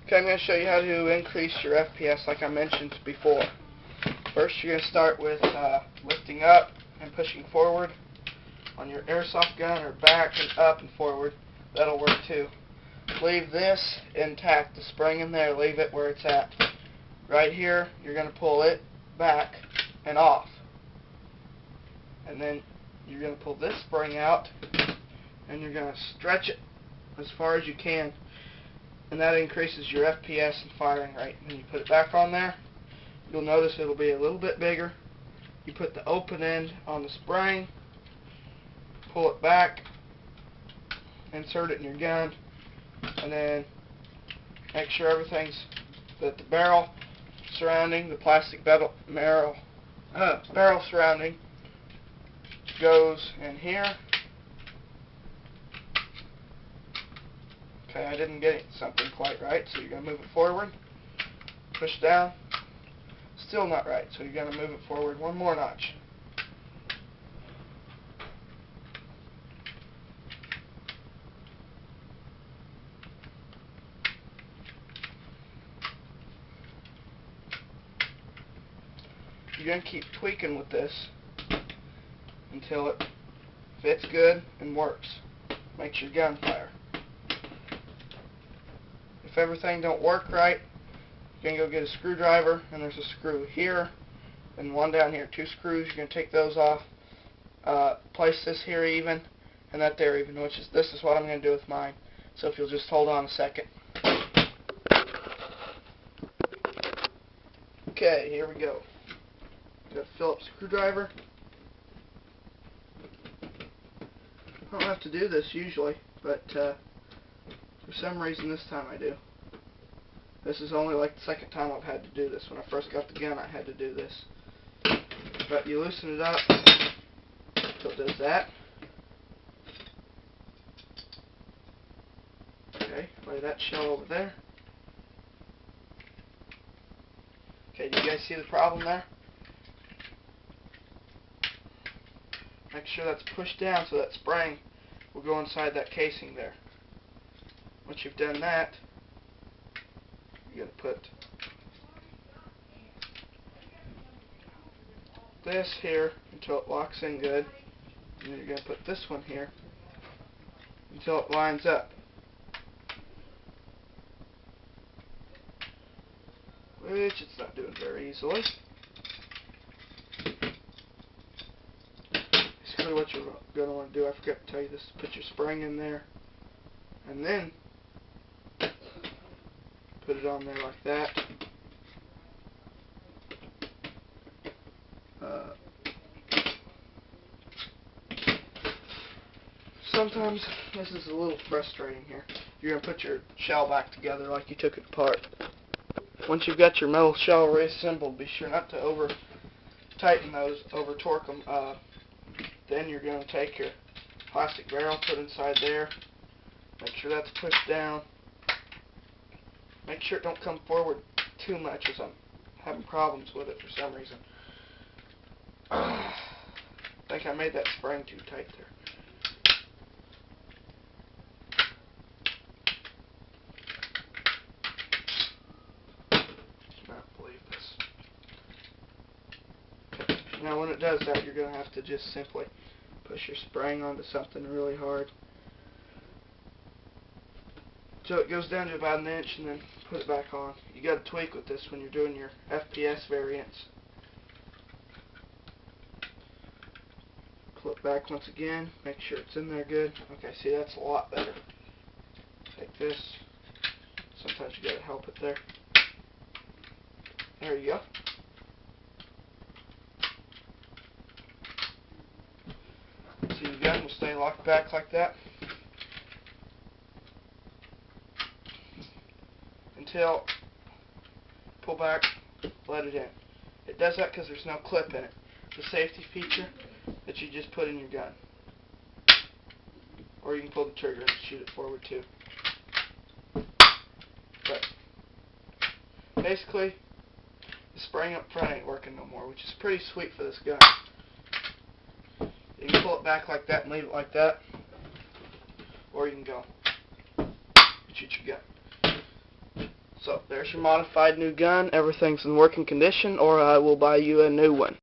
Okay, I'm going to show you how to increase your FPS like I mentioned before. First, you're going to start with lifting up and pushing forward on your airsoft gun, or back and up and forward. That'll work too. Leave this intact, the spring in there, leave it where it's at. Right here, you're going to pull it back and off. And then you're going to pull this spring out and you're going to stretch it as far as you can. And that increases your FPS and firing rate. And then you put it back on there, you'll notice it'll be a little bit bigger. You put the open end on the spring, pull it back, insert it in your gun, and then make sure everything's, that the barrel surrounding, the plastic barrel surrounding goes in here. Okay, I didn't get something quite right, so you're going to move it forward, push down, still not right, so you're going to move it forward one more notch. You're going to keep tweaking with this until it fits good and works. Makes your gun fire. If everything don't work right, you're going to go get a screwdriver, and there's a screw here and one down here. 2 screws. You're going to take those off. Place this here even and that there even, this is what I'm going to do with mine. So if you'll just hold on a second. Okay, here we go. Got a Phillips screwdriver. I don't have to do this usually, but for some reason this time I do. This is only like the second time I've had to do this. When I first got the gun, I had to do this. But you loosen it up so it does that. Okay, lay that shell over there. Okay, do you guys see the problem there? Make sure that's pushed down so that spring will go inside that casing there. Once you've done that, you're going to put this here until it locks in good, and then you're going to put this one here until it lines up. Which it's not doing very easily. Basically what you're going to want to do, I forgot to tell you this, is put your spring in there and then put it on there like that. Sometimes this is a little frustrating here. You're going to put your shell back together like you took it apart. Once you've got your metal shell reassembled, be sure not to over tighten those, over torque them. Then you're going to take your plastic barrel, put inside there. Make sure that's pushed down. Make sure it don't come forward too much, as I'm having problems with it for some reason. I think I made that spring too tight there. Cannot believe this. Okay. Now when it does that, you're going to have to just simply push your spring onto something really hard so it goes down to about 1 inch, and then put it back on. You got to tweak with this when you're doing your FPS variants. Pull it back once again, make sure it's in there good. Okay, see, that's a lot better. Take this. Sometimes you got to help it there. There you go. So your gun will stay locked back like that until pull back, let it in. It does that because there's no clip in it. The safety feature that you just put in your gun. Or you can pull the trigger and shoot it forward too. But basically, the spring up front ain't working no more, which is pretty sweet for this gun. You can pull it back like that and leave it like that, or you can go shoot your gun. So there's your modified new gun. Everything's in working condition, or I will buy you a new one.